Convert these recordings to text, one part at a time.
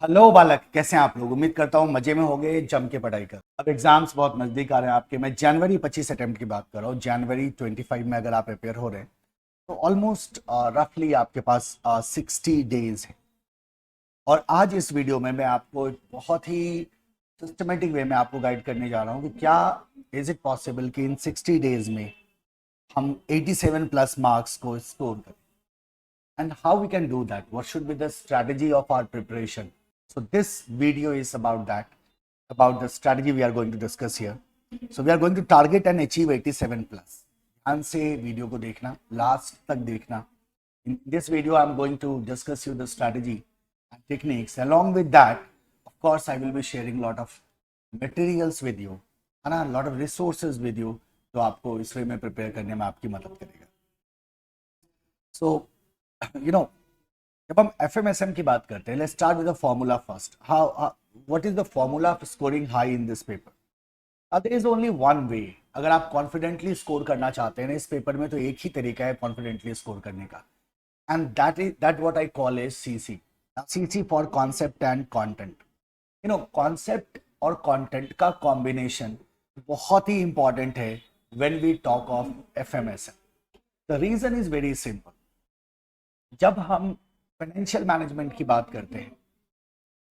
Hello बालक, कैसे हैं आप लोग। उम्मीद करता हूँ मजे में होंगे, जम के पढ़ाई कर। अब एग्जाम्स बहुत नजदीक आ रहे हैं आपके। मैं जनवरी 25 अटेम्प्ट की बात कर रहा हूँ। जनवरी 25 में अगर आप प्रिपेयर हो रहे हैं तो ऑलमोस्ट रफली आपके पास 60 डेज है। और आज इस वीडियो में मैं आपको एक बहुत ही सिस्टमेटिक वे में आपको गाइड करने जा रहा हूँ कि क्या इज इट पॉसिबल कि इन 60 डेज में हम 87 प्लस मार्क्स को स्कोर करें, and how we can do that, what should be the strategy of our preparation. So this video is about that, about the strategy we are going to discuss here. So we are going to target and achieve 87 plus. ध्यान से video को देखना, last तक देखना. In this video I am going to discuss you the strategy and techniques. Along with that, of course I will be sharing lot of materials with you, है ना, lot of resources with you जो आपको इस वे में prepare करने में आपकी मदद करेगा. So you know, जब हम FMSM की बात करते हैं, let's start with the formula first. How what is the formula for scoring high in this paper? There is only one way. अगर आप कॉन्फिडेंटली स्कोर करना चाहते हैं ना इस पेपर में, तो एक ही तरीका है कॉन्फिडेंटली स्कोर करने का, and that what I call is CC. CC for concept and content. Concept और कंटेंट का कॉम्बिनेशन बहुत ही इंपॉर्टेंट है when we talk of FMSM. The reason is very simple. जब हम फाइनेंशियल मैनेजमेंट की बात करते हैं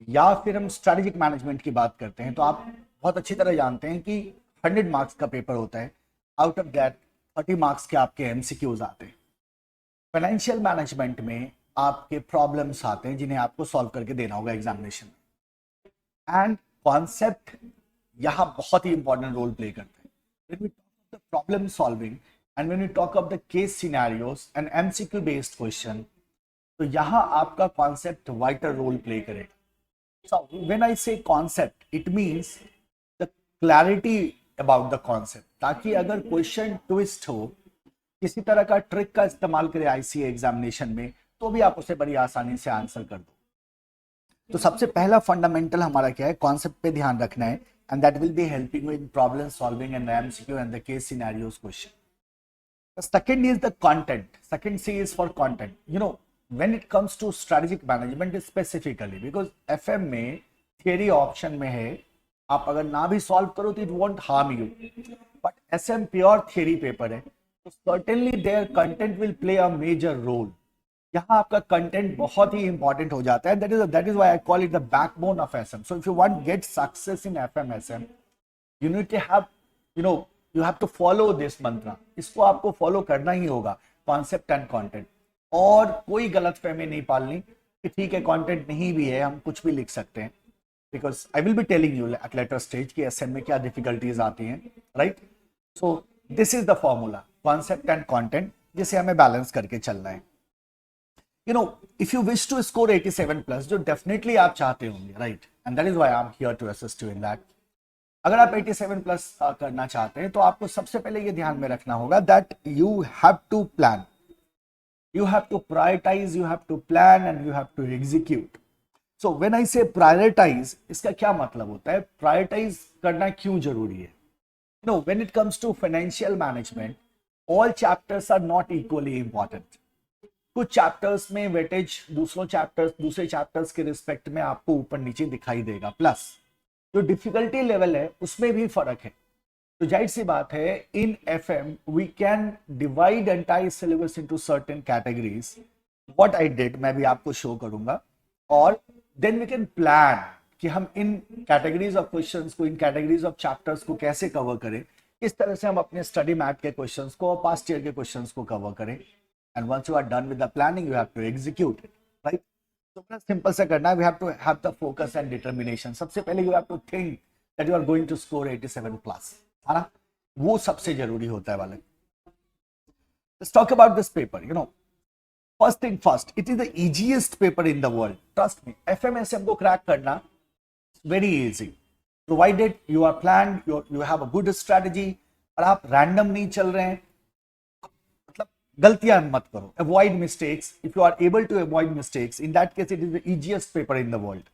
या फिर हम स्ट्रेटेजिक मैनेजमेंट की बात करते हैं, तो आप बहुत अच्छी तरह जानते हैं कि 100 मार्क्स का पेपर होता है. आउट ऑफ दैट 30 मार्क्स के आपके MCQs आते हैं. फाइनेंशियल मैनेजमेंट में आपके प्रॉब्लम्स आते हैं जिन्हें आपको सॉल्व करके देना होगा एग्जामिनेशन में. एंड कॉन्सेप्ट यहाँ बहुत ही इंपॉर्टेंट रोल प्ले करते हैं. When we talk of the problem solving and when we talk of the case scenarios and MCQ based question, तो यहां आपका कॉन्सेप्ट वाइटर रोल प्ले करेगा. So when I say concept, it means the clarity about the concept, ताकि अगर question twist हो, किसी तरह का ट्रिक का इस्तेमाल करे ICA एग्जामिनेशन में, तो भी आप उसे बड़ी आसानी से आंसर कर दो. तो सबसे पहला फंडामेंटल हमारा क्या है, कॉन्सेप्ट पे ध्यान रखना है, and that will be helping with problem solving and MCQ and the case scenarios question. The second is the content. Second C is for content. When it comes to strategic management specifically, because FM में theory option में है, आप अगर ना भी solve करो तो it won't harm you. But SM pure theory paper है, तो certainly their content will play a major role. यहाँ आपका content बहुत ही important हो जाता है. That is why I call it the backbone of SM. So if you want to get success in FMSM, you need to have, you have to follow this mantra. इसको आपको follow करना ही होगा, concept and content. और कोई गलतफहमी नहीं पालनी कि ठीक है कंटेंट नहीं भी है, हम कुछ भी लिख सकते हैं. Because I will be telling you at later stage कि SM में क्या डिफिकल्टीज आती हैं, right. So this is the formula, concept and content, जिसे हमें बैलेंस करके चलना है. If you wish to score 87 plus, जो डेफिनेटली आप चाहते होंगे, right, and that is why I am here to assist you in that. अगर आप 87 प्लस करना चाहते हैं, तो आपको सबसे पहले ये ध्यान में रखना होगा that you have to plan. You have to prioritize, you have to plan and you have to execute. So when I say prioritize, इसका क्या मतलब होता है, prioritize करना क्यों जरूरी है? When it comes to financial management, all chapters are not equally important. कुछ चैप्टर्स में वेटेज दूसरे चैप्टर्स के रिस्पेक्ट में आपको ऊपर नीचे दिखाई देगा. प्लस जो डिफिकल्टी लेवल है उसमें भी फर्क है. तो जाहिर सी बात है, in FM we can divide entire syllabus into certain categories. What I did मैं भी आपको शो करूंगा, और देन वी कैन प्लान कि हम इन कैटेगरीज ऑफ क्वेश्चंस को, इन कैटेगरीज ऑफ चैप्टर्स को कैसे कवर करें, किस तरह से हम अपने स्टडी मैथ के क्वेश्चंस को और पास्ट ईयर के क्वेश्चंस को कवर करें. And once you are done with the planning, you have to execute it, right. तो बड़ा सिंपल से करना है. We have to have the focus and determination. सबसे पहले you have to think that you are going to score 87 plus, है ना, वो सबसे जरूरी होता है वाले. Let's talk about this paper. First thing first, it is the easiest paper in the world. Trust me, FMSM को क्रैक करना very easy, provided you are planned, you have a good strategy, और आप random नहीं चल रहे हैं. मतलब गलतियां मत करो, avoid mistakes. If you are able to avoid mistakes, in that case it is the easiest paper in the world.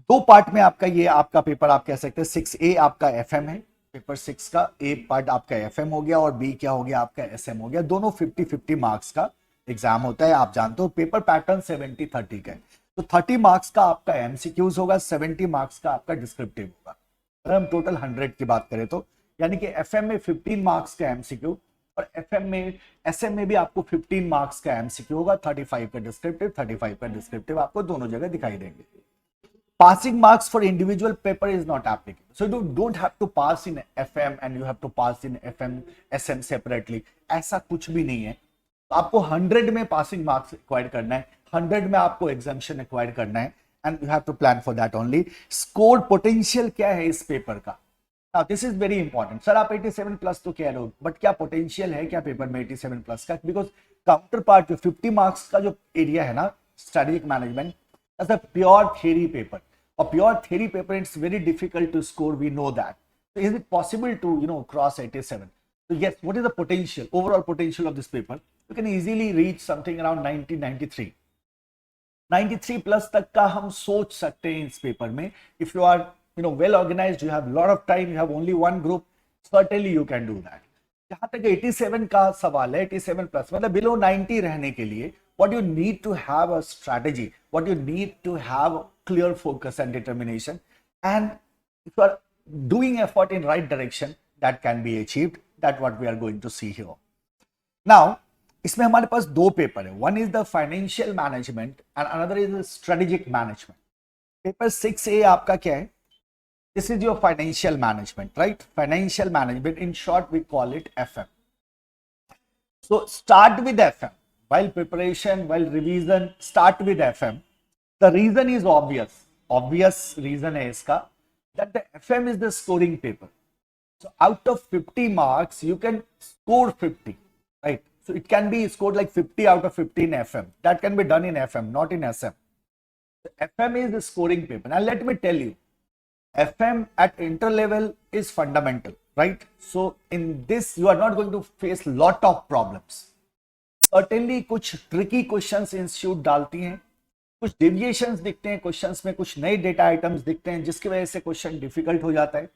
दो पार्ट में आपका पेपर आप कह सकते हैं. 6A आपका FM है, पेपर 6 का A पार्ट आपका FM हो गया, और B क्या हो गया आपका SM हो गया. दोनों 50-50 मार्क्स का एग्जाम होता है. आप जानते हो पेपर पैटर्न 70-30 का है. तो 30 मार्क्स का आपका एमसीक्यूज होगा, 70 मार्क्स का आपका डिस्क्रिप्टिव होगा। अगर हम टोटल 100 की बात करें तो यानी कि एफएम में 15 मार्क्स का एमसीक्यू और एफएम में एसएम में भी आपको 15 मार्क्स का एमसीक्यू होगा, 35 का डिस्क्रिप्टिव, 35 का डिस्क्रिप्टिव आपको दोनों जगह दिखाई देंगे। Passing marks for individual paper is not applicable. So you don't have to pass in FM and you have to pass in FM, SM separately. ऐसा कुछ भी नहीं है। तो आपको 100 में पासिंग मार्क्स एक्वायर करना है, 100 में आपको एग्जामिशन एक्वायर करना है and you have to plan for that only. Score potential क्या है इस पेपर का? Now this is very important. Sir आप 87 प्लस तो कह रहे हो, बट क्या पोटेंशियल है क्या पेपर में 87 प्लस का? बिकॉज काउंटर पार्ट जो 50 मार्क्स का जो एरिया है ना strategic management, that's a pure theory paper. A pure theory paper, it's very difficult to score, we know that. So is it possible to cross 87? So yes, what is the potential, overall potential of this paper? You can easily reach something around 90, 93. 93 plus तक का हम सोच सकते हैं इस paper में। If you are well organized, you have a lot of time, you have only one group, certainly you can do that. जहां तक 87 का सवाल है, 87 प्लस मतलब बिलो 90 रहने के लिए what you need to have a strategy, what you need to have clear focus and determination, and if you are doing effort in right direction, that can be achieved. That what we are going to see here. Now इसमें हमारे पास दो paper है, one is the financial management and another is the strategic management. Paper 6A आपका क्या है? This is your financial management, right? Financial management, in short we call it FM. So start with FM. While preparation, while revision, start with FM. The reason is obvious. Obvious reason है इसका that the FM is the scoring paper. So out of 50 marks, you can score 50, right? So it can be scored like 50 out of 50 in FM. That can be done in FM, not in SM. So FM is the scoring paper. Now let me tell you, FM at inter level is fundamental, right? So in this, you are not going to face lot of problems. Certainly कुछ tricky questions institute डालती हैं, कुछ deviations दिखते हैं questions में, कुछ नए data items दिखते हैं जिसकी वजह से क्वेश्चन डिफिकल्ट हो जाता है,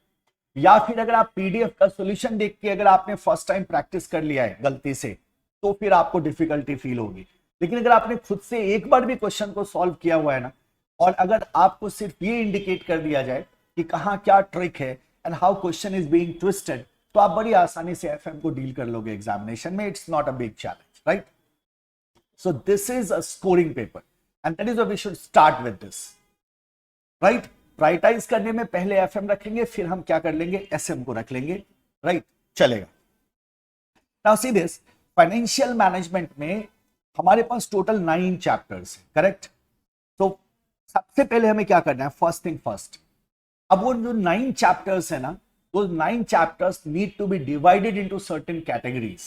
या फिर अगर आप पीडीएफ का सॉल्यूशन देख के अगर आपने फर्स्ट टाइम प्रैक्टिस कर लिया है गलती से तो फिर आपको डिफिकल्टी फील होगी। लेकिन अगर आपने खुद से एक बार भी क्वेश्चन को सॉल्व किया हुआ है ना, और अगर आपको सिर्फ ये इंडिकेट कर दिया जाए कि कहाँ क्या ट्रिक है and how question is being twisted, तो आप बड़ी आसानी से एफएम को डील कर लोगे एग्जामिनेशन में। It's not a big challenge, right? So this is a scoring paper and that is why we should start with this, right? Prioritise करने में पहले एफएम रखेंगे, फिर हम क्या कर लेंगे, एसएम को रख लेंगे, राइट? चलेगा। Now see this, financial management में हमारे पास टोटल 9 चैप्टर्स है, करेक्ट? तो सबसे पहले हमें क्या करना है, फर्स्ट थिंग फर्स्ट, अब वो जो 9 चैप्टर्स है ना, those 9 chapters need to be divided into certain categories,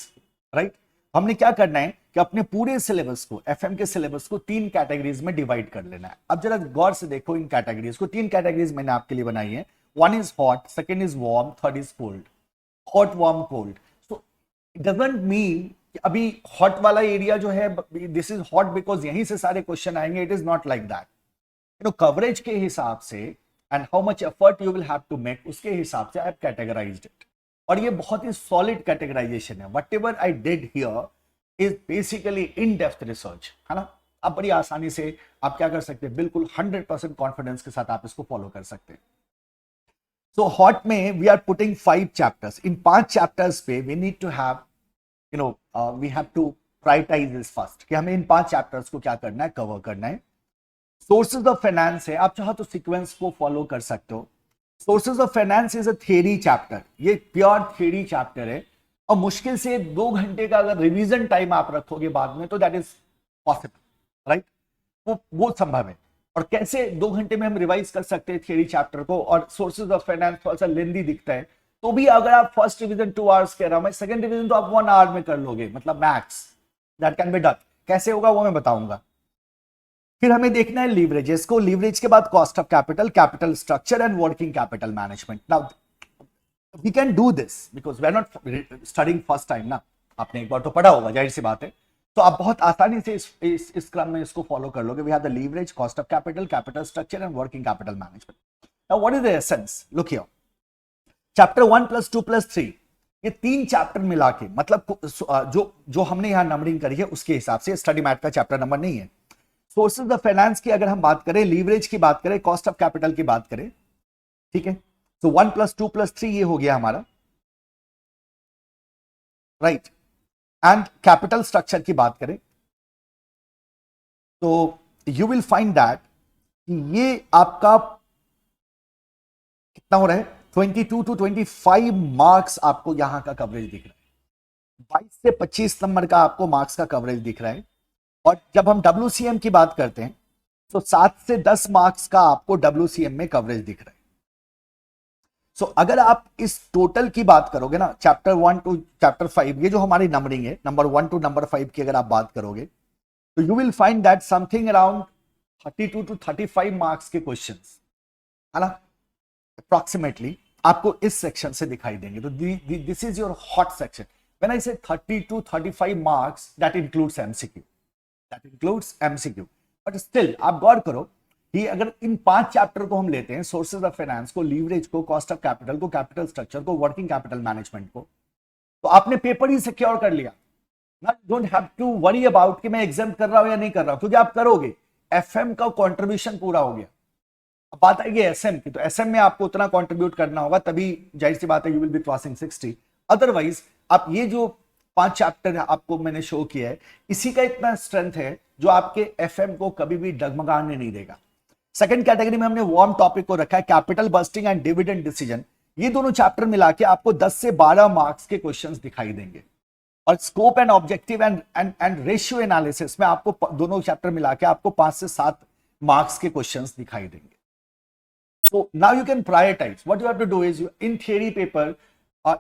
right? हमने क्या करना है कि अपने पूरे सिलेबस को, एफएम के सिलेबस को 3 कैटेगरीज में डिवाइड कर लेना है। अब जरा गौर से देखो इन कैटेगरीज को, 3 कैटेगरीज मैंने आपके लिए बनाई है। One is hot, second is warm, third is cold. Hot, warm, cold. So it doesn't mean अभी हॉट वाला एरिया जो है दिस इज हॉट बिकॉज यहीं से सारे क्वेश्चन आएंगे, it is not like that. Coverage के हिसाब से and how much effort you will have to make, उसके हिसाब से आई हैव कैटेगराइज्ड इट, और ये बहुत ही सॉलिड कैटेगराइजेशन है। What ever I did here is basically in depth research, है ना? आप बड़ी आसानी से आप क्या कर सकते हैं, बिल्कुल 100% कॉन्फिडेंस के साथ आप इसको फॉलो कर सकते हैं। सो हॉट में we are putting 5 chapters. In 5 chapters पे we need to have we have to prioritise this first, कि हमें इन 5 चैप्टर्स को क्या करना है, कवर करना है। सोर्सेज ऑफ फाइनेंस है, आप चाहो तो सीक्वेंस को फॉलो कर सकते हो। Sources of finance is a theory chapter, ये प्योर थियरी चैप्टर है, और मुश्किल से 2 घंटे का अगर रिवीजन टाइम आप रखोगे बाद में तो दैट इज पॉसिबल, राइट? वो संभव है। और कैसे 2 घंटे में हम रिवाइज कर सकते हैं थियरी चैप्टर को, और सोर्सेज ऑफ फाइनेंस थोड़ा सा लेंदी दिखता है, तो भी अगर आप फर्स्ट रिवीजन 2 आवर्स कह रहा हूं मैं, सेकंड रिवीजन तो आप 1 आवर में कर लोगे, मतलब max. That can be done. कैसे होगा वो मैं बताऊंगा। फिर हमें देखना है लीवरेजेस को, लीवरेज के बाद cost of capital, capital structure and working capital management. Now we can do this because we are not studying first time ना, आपने एक बार तो पढ़ा होगा, जाहिर सी बात है, तो आप बहुत आसानी से इस क्रम में इसको फॉलो कर लोगे। We have the leverage, cost of capital, capital structure and working capital management. Now what is the essence, look here, chapter 1 + 2 + 3, ये 3 चैप्टर मिला के, मतलब जो हमने यहां नंबरिंग करी है उसके हिसाब से, स्टडी मैथ का चैप्टर नंबर नहीं है। सोर्सेज ऑफ फाइनेंस की अगर हम बात करें, लीवरेज की बात करें, कॉस्ट ऑफ कैपिटल की बात करें, ठीक है, तो 1+2+3 ये हो गया हमारा, राइट। एंड कैपिटल स्ट्रक्चर की बात करें तो यू विल फाइंड दैट ये आपका कितना हो रहा है, 22 to 25 मार्क्स आपको यहां का कवरेज दिख रहा है, 22 से 25 नंबर का आपको मार्क्स का कवरेज दिख रहा है। और जब हम WCM की बात करते हैं तो 7 से 10 मार्क्स का आपको WCM में कवरेज दिख रहा है। सो अगर आप इस टोटल की बात करोगे ना, चैप्टर 1 to चैप्टर 5, ये जो हमारी नंबरिंग है नंबर 1 to नंबर 5 की अगर आप बात करोगे तो you will find that something around 32 to 35 marks के क्वेश्चंस, है ना, अप्रोक्सीमेटली आपको इस सेक्शन से दिखाई देंगे। तो this is your hot section. When I से 30 to 35 marks, that includes MCQ, but still आप गौर करो कि अगर इन 5 चैप्टर को हम लेते हैं, सोर्सेज ऑफ फाइनेंस को, लीवरेज को, कॉस्ट ऑफ कैपिटल को, कैपिटल स्ट्रक्चर को, वर्किंग कैपिटल मैनेजमेंट को, तो आपने पेपर ही सिक्योर कर लिया ना। Don't have to worry about कि मैं एग्जाम कर रहा हूं या नहीं कर रहा हूं, क्योंकि आप करोगे, एफएम का कंट्रीब्यूशन पूरा हो गया। अब बात आएगी एसएम की, तो एसएम में आपको उतना कंट्रीब्यूट करना होगा, तभी जाहिर सी बात है you will B crossing 60। Otherwise आप ये जो 5 चैप्टर आपको मैंने शो किया है, इसी का इतना स्ट्रेंथ है जो आपके एफएम को कभी भी डगमगाने नहीं देगा। सेकंड कैटेगरी में हमने वार्म टॉपिक को रखा है, capital budgeting and dividend decision. ये दोनों चैप्टर मिला के आपको 10 से 12 मार्क्स के क्वेश्चंस दिखाई देंगे। और scope and objective and ratio analysis में आपको दोनों चैप्टर मिला के आपको 5 से 7 मार्क्स के क्वेश्चंस दिखाई देंगे। So now you can prioritize. What you have to do is, in theory paper,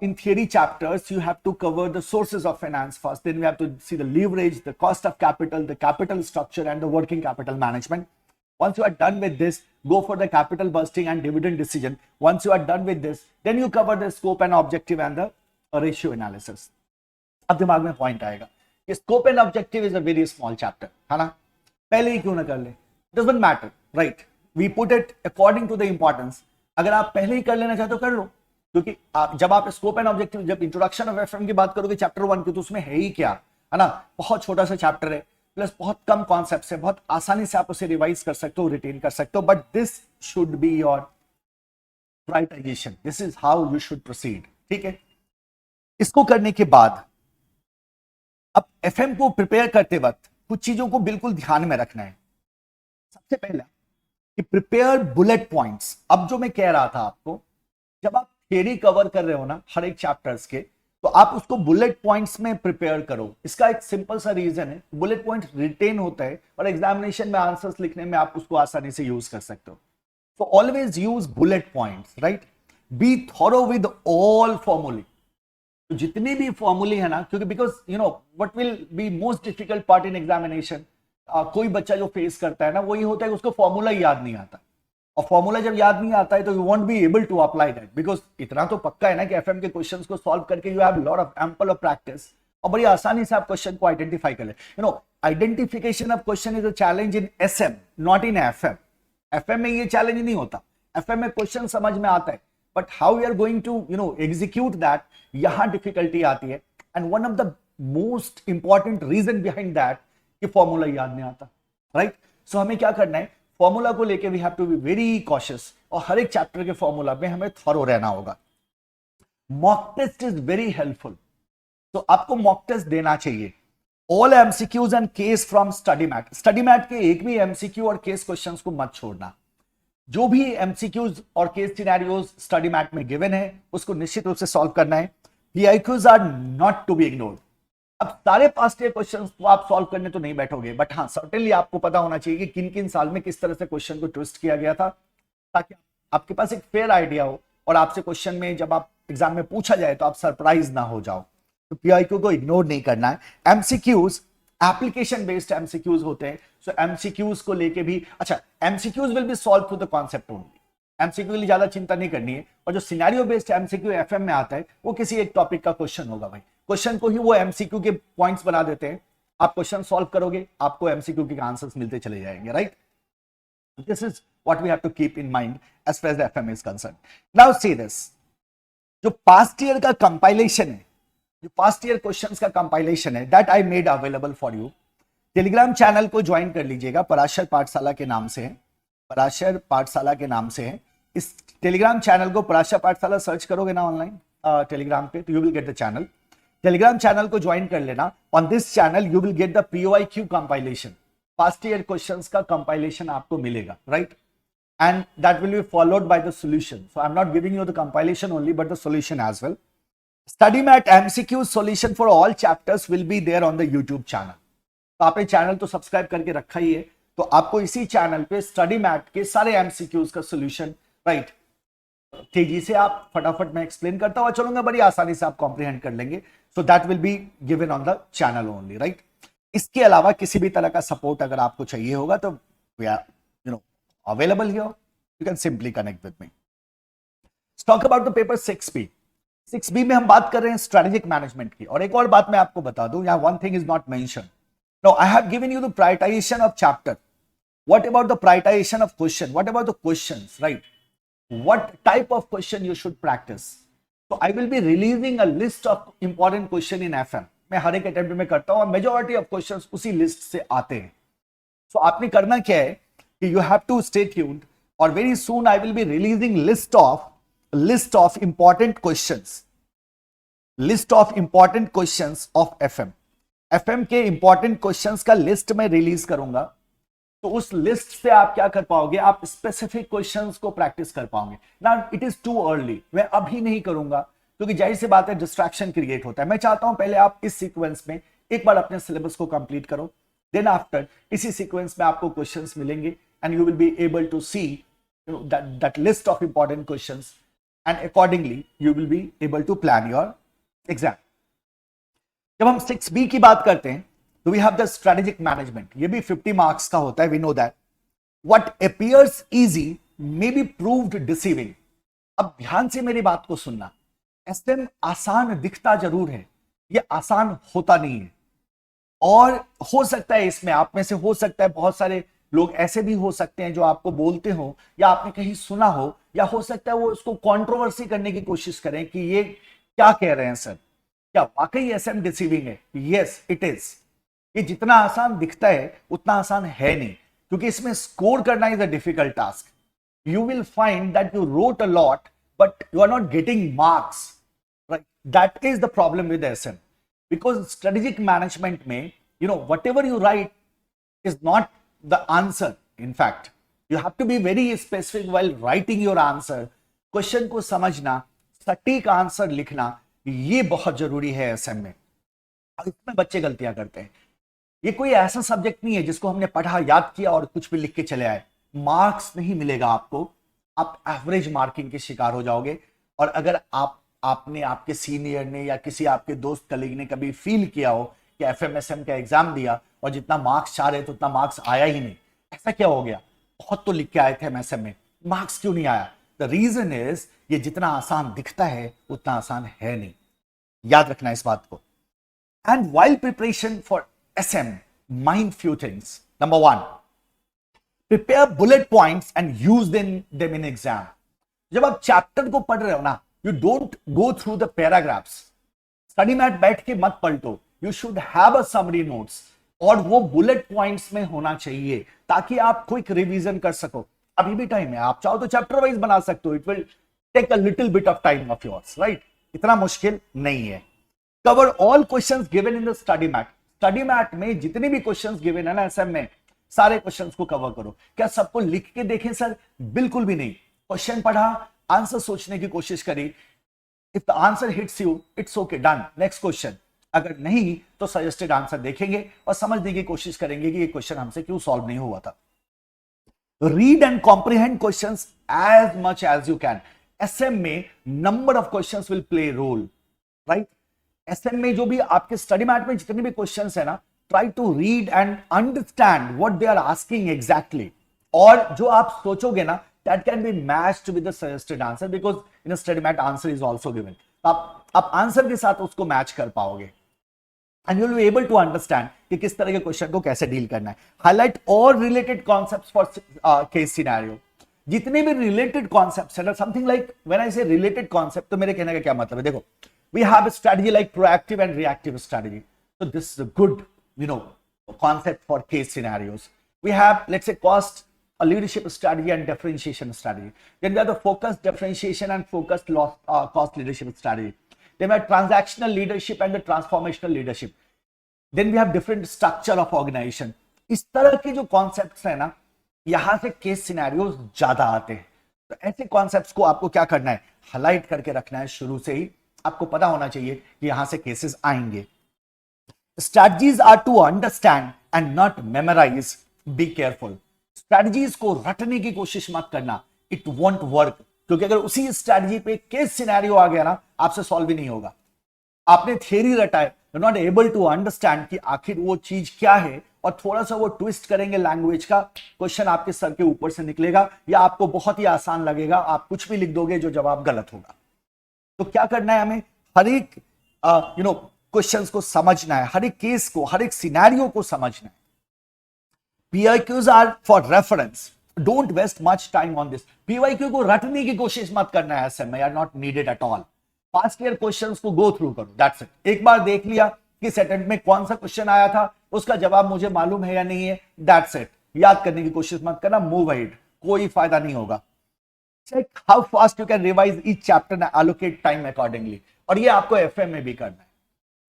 in theory chapters, you have to cover the sources of finance first. Then we have to see the leverage, the cost of capital, the capital structure, and the working capital management. Once you are done with this, go for the capital busting and dividend decision. Once you are done with this, then you cover the scope and objective and the ratio analysis. अब दिमाग में point आएगा कि scope and objective is a very small chapter, है ना, पहले ही क्यों ना कर ले, doesn't matter, right. We put it according to the importance. अगर आप पहले ही कर लेना चाहते हो कर लो, क्योंकि जब आप स्कोप एंड ऑब्जेक्टिव, जब इंट्रोडक्शन ऑफ एफएम की बात करोगे चैप्टर 1 की, तो उसमें है ही क्या, है ना, बहुत छोटा सा चैप्टर है, प्लस बहुत कम कॉन्सेप्ट है, बहुत आसानी से आप उसे रिवाइज कर सकते हो, रिटेन कर सकते हो। But this should be your prioritisation, this is how you should proceed, ठीक है। इसको करने के बाद अब एफएम को प्रिपेयर करते वक्त कुछ चीजों को बिल्कुल ध्यान में रखना है। सबसे पहला कि प्रिपेयर बुलेट पॉइंट्स। अब जो मैं कह रहा था आपको, जब आप थ्योरी कवर कर रहे हो ना हर एक चैप्टर्स के, तो आप उसको बुलेट पॉइंट्स में प्रिपेयर करो। इसका एक सिंपल सा रीजन है, बुलेट पॉइंट रिटेन होता है और एग्जामिनेशन में आंसर्स लिखने में आप उसको आसानी से यूज कर सकते हो। तो always use bullet points, right. Be thorough with all फॉर्मूले, तो जितनी भी फॉर्मूले है ना, क्योंकि because you know what will be most difficult part in examination, कोई बच्चा जो फेस करता है ना, वो ये होता है कि उसको फॉर्मूला याद नहीं आता, और फॉर्मूला जब याद नहीं आता है तो you won't be able to apply that, because इतना तो पक्का है ना कि एफएम के क्वेश्चंस को सॉल्व करके you have lot of ample of practice, और बड़ी आसानी से आप क्वेश्चन को आइडेंटिफाई कर ले। You know, identification of question is a challenge in SM, not in FM. FM में ये चैलेंज नहीं होता, एफएम में क्वेश्चन समझ में आता है, but how you are going to execute that, यहां डिफिकल्टी आती है। And one of the most important reason behind that कि फॉर्मूला याद नहीं आता, राइट। सो हमें क्या करना है, फॉर्मूला को लेके we have to be very cautious, और हर एक चैप्टर के फॉर्मूला में हमें थॉरो रहना होगा। Mock test is very helpful, तो आपको मॉक टेस्ट देना चाहिए। All MCQs and case from study mat, study mat के एक भी एमसीक्यू और केस क्वेश्चंस को मत छोड़ना। जो भी एमसीक्यूज और केस सिनेरियोज स्टडी मैट में गिवन है उसको निश्चित रूप से सॉल्व करना है। PIQs are not to be ignored. अब सारे पास्ट ईयर क्वेश्चंस को आप सॉल्व करने तो नहीं बैठोगे, बट हाँ सर्टेनली आपको पता होना चाहिए कि किन किन साल में किस तरह से क्वेश्चन को ट्विस्ट किया गया था, ताकि आपके पास एक फेयर आइडिया हो और आपसे क्वेश्चन में जब आप एग्जाम में पूछा जाए तो आप सरप्राइज ना हो जाओ। तो पीआईक्यू को इग्नोर नहीं करना है। एमसीक्यूज एप्लीकेशन बेस्ड एमसीक्यूज होते हैं, सो एमसीक्यूज को लेके भी, अच्छा, MCQs will be solve through the concept only, MCQ के लिए ज्यादा चिंता नहीं करनी है। और जो सिनेरियो बेस्ड एमसीक्यू एफएम में आता है वो किसी एक टॉपिक का क्वेश्चन होगा भाई, क्वेश्चन को ही वो एमसीक्यू के पॉइंट्स बना देते हैं, आप क्वेश्चन सॉल्व करोगे आपको एमसीक्यू के आंसर्स मिलते चले जाएंगे, right. This is what we have to keep in mind as far as FM is concern. Now see this, जो पास्ट ईयर का कंपाइलेशन है, जो पास्ट ईयर क्वेश्चंस का कंपाइलेशन है, that I made available for you. Telegram channel को join कर लीजिएगा, पराशर पाठशाला के नाम से है, पराशर पाठशाला के नाम से है। इस टेलीग्राम चैनल को पराशर पाठशाला सर्च करोगे ना ऑनलाइन टेलीग्राम पे, तो you will get the channel. Telegram channel को ज्वाइन कर लेना। On this channel you will get the POIQ compilation, past year questions का कंपाइलेशन आपको मिलेगा, right, and that will be followed by the solution. So I'm not giving you the compilation only but the solution as well. StudyMat MCQ solution for all chapters will be there on the YouTube channel. तो आपने channel तो subscribe करके रखा ही है, तो आपको इसी channel पे StudyMat के सारे MCQs का सॉल्यूशन, राइट, तेजी से आप फटाफट मैं एक्सप्लेन करता हुआ चलूंगा, बड़ी आसानी से आप कॉम्प्रिहेंड कर लेंगे। So that will be given on the channel only, right. इसके अलावा किसी भी तरह का सपोर्ट अगर आपको चाहिए होगा तो we are available here, you can simply connect with me. Let's talk about the paper 6B. 6B में हम बात कर रहे हैं strategic management की। और एक और बात मैं आपको बता दूं, यहाँ one thing is not mentioned. Now I have given you the prioritization of chapter. What about the prioritization of question? What about the questions, right? What type of question you should practice? So I will be releasing a list of important question in FM. मैं हर एक attempt में करता हूँ और majority of questions उसी list से आते हैं। So आपने करना क्या है कि you have to stay tuned, or very soon I will be releasing list of important questions of FM के important questions का लिस्ट मैं रिलीज करूंगा। तो उस लिस्ट से आप क्या कर पाओगे, आप स्पेसिफिक क्वेश्चंस को प्रैक्टिस कर पाओगे ना। इट इज टू अर्ली, मैं अभी नहीं करूंगा क्योंकि जाहिर सी बात है डिस्ट्रैक्शन क्रिएट होता है। मैं चाहता हूं पहले आप इस सीक्वेंस में एक बार अपने सिलेबस को कंप्लीट करो, देन आफ्टर इसी सीक्वेंस में आपको क्वेश्चंस मिलेंगे and you will be able to see that list of important questions, and accordingly you will be able to plan your exam. जब हम 6B की बात करते हैं तो we have the strategic management, ये भी 50 मार्क्स का होता है, we know that. What appears easy may be proved deceiving. अब ध्यान से मेरी बात को सुनना, SM आसान दिखता जरूर है, ये आसान होता नहीं है। और हो सकता है इसमें आप में से हो सकता है बहुत सारे लोग ऐसे भी हो सकते हैं जो आपको बोलते हो या आपने कहीं सुना हो, या हो सकता है वो उसको कंट्रोवर्सी करने की कोशिश करें कि ये क्या कह रहे हैं सर, क्या वाकई SM डिसीविंग है? Yes it is. ये जितना आसान दिखता है उतना आसान है नहीं, क्योंकि इसमें स्कोर करना is a difficult task. You will find that you rote a lot but you are not getting marks, right. That is the problem with SM, because strategic management में whatever you write is not the answer. In fact, you have to be very specific while writing your answer. Question को समझना, सटीक answer लिखना, ये बहुत जरूरी है SM में। इसमें बच्चे गलतियां करते हैं। ये कोई ऐसा सब्जेक्ट नहीं है जिसको हमने पढ़ा, याद किया और कुछ भी लिख के चले आए, मार्क्स नहीं मिलेगा आपको, आप एवरेज मार्किंग के शिकार हो जाओगे। और अगर आपने आपके सीनियर ने या किसी आपके दोस्त कलीग ने कभी फील किया हो कि FMSM का एग्जाम दिया और जितना मार्क्स चाह रहे थे उतना मार्क्स आया ही नहीं, ऐसा क्या हो गया, बहुत तो लिख के आए थे MSM में, मार्क्स क्यों नहीं आया? द रीजन इज ये जितना आसान दिखता है उतना आसान है नहीं, याद रखना इस बात को। And while preparation for SM, mind few things. Number 1, prepare bullet points and use them in exam. जब आप चैप्टर को पढ़ रहे हो ना, you don't go through the paragraphs. StudyMat बैठ के मत पलटो, you should have a summary notes, और वो बुलेट पॉइंट्स में होना चाहिए ताकि आप क्विक रिवीजन कर सको। अभी भी टाइम है, आप चाहो तो चैप्टर वाइज बना सकते हो, it will take a little bit of time of yours, right, इतना मुश्किल नहीं है। Cover all questions given in the StudyMat। StudyMat में जितने भी क्वेश्चंस गिवन है ना SM में, सारे क्वेश्चंस को कवर करो। क्या सबको लिख के देखें सर? बिल्कुल भी नहीं। क्वेश्चन पढ़ा, आंसर सोचने की कोशिश करी, if the answer hits you it's okay, done, next question. अगर नहीं तो सजेस्टेड आंसर देखेंगे और समझने की कोशिश करेंगे कि ये क्वेश्चन हमसे क्यों सॉल्व नहीं हुआ था। Read and comprehend questions as much as you can. SM में number of questions will play role, right. SM में जो भी आपके StudyMat में जितने भी क्वेश्चंस है ना, try to read and understand what they are asking exactly, और जो आप सोचोगे ना that can be matched with the suggested answer because in a StudyMat answer is also given. आप आंसर के साथ उसको मैच कर पाओगे and you will be able to understand कि किस तरह के क्वेश्चन को कैसे डील करना है। हाईलाइट और related concepts for case scenario. जितने भी रिलेटेड कॉन्सेप्ट्स है, समथिंग लाइक व्हेन आई से रिलेटेड कॉन्सेप्ट, तो मेरे कहने का क्या मतलब है, देखो we have a strategy like proactive and reactive strategy, so this is a good concept for case scenarios. We have, let's say, cost, a leadership strategy and differentiation strategy. Then we have the focused differentiation and focused cost leadership strategy. Then we have transactional leadership and the transformational leadership. Then we have different structure of organization. इस तरह के जो concepts है ना, यहां से case scenarios ज्यादा आते हैं. तो ऐसे कॉन्सेप्ट्स को आपको क्या करना है, हाईलाइट करके रखना है. शुरू से ही आपको पता होना चाहिए कि यहां से केसेस आएंगे. Strategies are to understand and not memorize. Be careful. Strategies को रटने की कोशिश मत करना. It won't work. क्योंकि अगर उसी स्ट्रैटेजी पे केस सिनेरियो आ गया ना, आपसे सॉल्व ही नहीं होगा. आपने थियरी रटा है, you not able to understand कि आखिर वो चीज क्या है, और थोड़ा सा वो ट्विस्ट करेंगे लैंग्वेज का, क्वेश्चन आपके सर के ऊपर से निकलेगा, या आपको बहुत ही आसान लगेगा, आप कुछ भी लिख दोगे जो जवाब गलत होगा. तो क्या करना है हमें, हर एक क्वेश्चंस को समझना है, हर एक केस को, हर एक सिनेरियो को समझना है. PYQs are for reference. Don't waste much time on this. PYQ को रटने की कोशिश मत करना है, SM में are not needed at all. Past year questions को गो थ्रू करो, दैट्स इट. एक बार देख लिया कि अटेम्प्ट में कौन सा क्वेश्चन आया था, उसका जवाब मुझे मालूम है या नहीं है, दैट्स इट. याद करने की कोशिश मत करना, मूव अहेड, कोई फायदा नहीं होगा. Check how fast you can revise each chapter and allocate time accordingly. और ये आपको FM में भी करना है.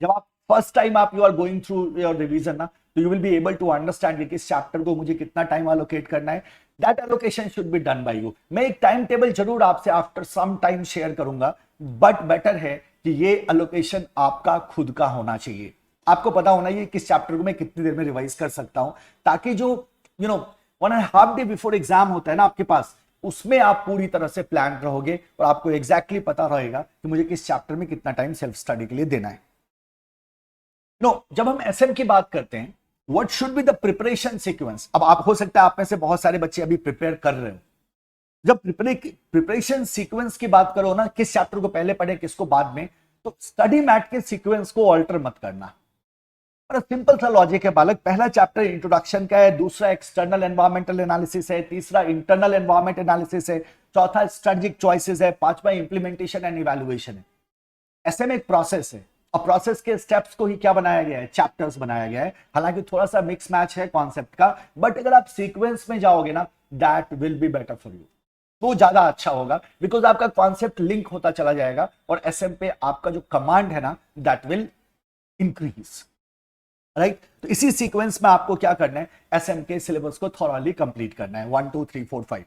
जब आप फर्स्ट टाइम आप you are going through your revision ना, तो you will be able to understand कि इस चैप्टर को मुझे कितना टाइम एलोकेट करना है. That allocation should be done by you. मैं एक टाइम टेबल जरूर आपसे आफ्टर सम टाइम शेयर करूंगा, बट बेटर है कि ये एलोकेशन आपका खुद का होना चाहिए. आपको पता होना चाहिए किस चैप्टर को मैं कितनी देर में रिवाइज कर सकता हूं, ताकि जो 1.5 डे बिफोर एग्जाम होता है ना आपके पास, उसमें आप पूरी तरह से प्लान रहोगे और आपको एग्जैक्टली पता रहेगा कि मुझे किस चैप्टर में कितना टाइम सेल्फ स्टडी के लिए देना है. जब हम SM की बात करते हैं, what should be the preparation sequence. अब आप, हो सकता है आप में से बहुत सारे बच्चे अभी प्रिपेयर कर रहे हो. जब प्रिपरेशन सीक्वेंस की बात करो ना, किस चैप्टर को पहले पढ़े किसको बाद में, तो स्टडी मैट के सीक्वेंस को ऑल्टर मत करना. और सिंपल सा लॉजिक है बालक. पहला चैप्टर इंट्रोडक्शन का है, दूसरा एक्सटर्नल एनवायरमेंटल एनालिसिस है, तीसरा इंटरनल एनवायरमेंट एनालिसिस है, चौथा स्ट्रेटेजिक चॉइसेस है, पांचवा इंप्लीमेंटेशन एंड इवैल्यूएशन है. ऐसे में एक प्रोसेस है, और प्रोसेस के स्टेप्स को ही क्या बनाया गया है, चैप्टर्स बनाया गया है. हालांकि थोड़ा सा मिक्स मैच है कॉन्सेप्ट का, बट अगर आप सीक्वेंस में जाओगे ना, that will be better for you. तो ज्यादा अच्छा होगा, बिकॉज आपका कॉन्सेप्ट लिंक होता चला जाएगा, और SM पे आपका जो कमांड है ना, दैट विल इंक्रीज. राइट. तो इसी सीक्वेंस में आपको क्या करना है, SM के सिलेबस को थॉरली कंप्लीट करना है. 1 2 3 4 5.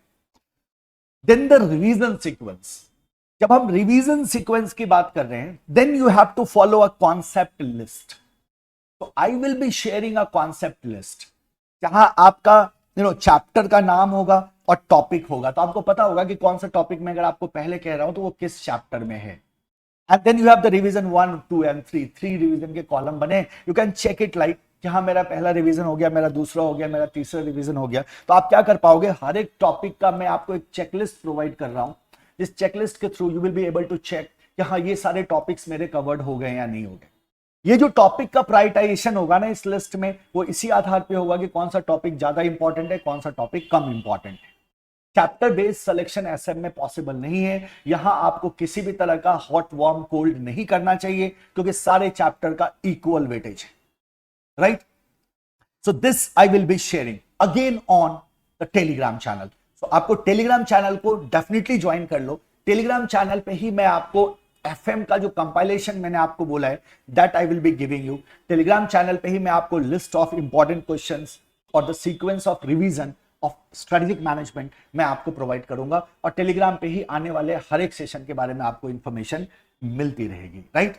Then the revision sequence. जब हम रिवीजन सीक्वेंस की बात कर रहे हैं, then you have to follow a concept list. तो I will be sharing a concept list, जहां आपका चैप्टर का नाम होगा और टॉपिक होगा. तो आपको पता होगा कि कौन सा टॉपिक में अगर आपको पहले कह रहा हूं तो वो किस चैप्टर में है. And then you have the revision 1 2 and 3. 3 revision के कॉलम बने. You can check it like कि हाँ, मेरा पहला रिवीजन हो गया, मेरा दूसरा हो गया, मेरा तीसरा रिवीजन हो गया. तो आप क्या कर पाओगे, हर एक टॉपिक का मैं आपको एक चेकलिस्ट प्रोवाइड कर रहा हूं. इस चेकलिस्ट के through you will be able to check कि हाँ, ये सारे टॉपिक्स मेरे कवर्ड हो गए या नहीं हो गए. ये जो टॉपिक का प्रायोरिटाइजेशन होगा ना इस लिस्ट में, वो इसी आधार पे होगा कि कौन सा टॉपिक ज्यादा इंपॉर्टेंट है, कौन सा टॉपिक कम इंपॉर्टेंट है. चैप्टर बेस्ड सिलेक्शन SM में पॉसिबल नहीं है. यहां आपको किसी भी तरह का हॉट वार्म कोल्ड नहीं करना चाहिए, क्योंकि सारे चैप्टर का इक्वल वेटेज है. Right. So this I will be sharing again on the Telegram channel. तो आपको टेलीग्राम चैनल को डेफिनेटली ज्वाइन कर लो. टेलीग्राम चैनल पे ही मैं आपको FM का जो कंपाइलेशन मैंने आपको बोला है, that I will be giving you. Telegram channel पे ही मैं आपको लिस्ट ऑफ इंपॉर्टेंट क्वेश्चंस और the sequence of revision of strategic management मैं आपको प्रोवाइड करूंगा. और टेलीग्राम पे ही आने वाले हर एक सेशन के बारे में आपको इंफॉर्मेशन मिलती रहेगी. Right.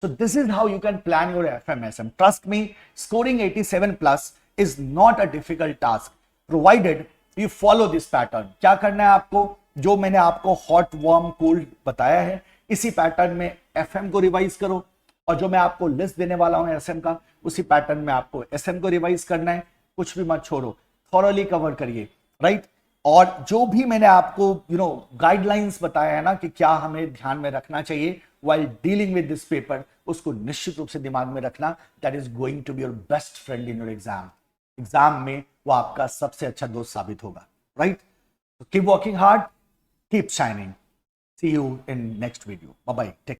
So this is how you can plan your FMSM. Trust me, scoring 87 plus is not a difficult task, provided you follow this pattern. क्या करना है आपको, जो मैंने आपको hot, warm, cold बताया है, इसी पैटर्न में FM को रिवाइज करो, और जो मैं आपको लिस्ट देने वाला हूं SM का, उसी पैटर्न में आपको SM को रिवाइज करना है. कुछ भी मत छोड़ो, थॉरली कवर करिए. राइट. और जो भी मैंने आपको गाइडलाइंस बताया है ना कि क्या हमें ध्यान में रखना चाहिए while dealing with this paper, उसको निश्चित रूप से दिमाग में रखना. that is going to be your best friend in your exam में वो आपका सबसे अच्छा दोस्त साबित होगा. right. so keep working hard, keep shining. See you in next video. Bye bye. Take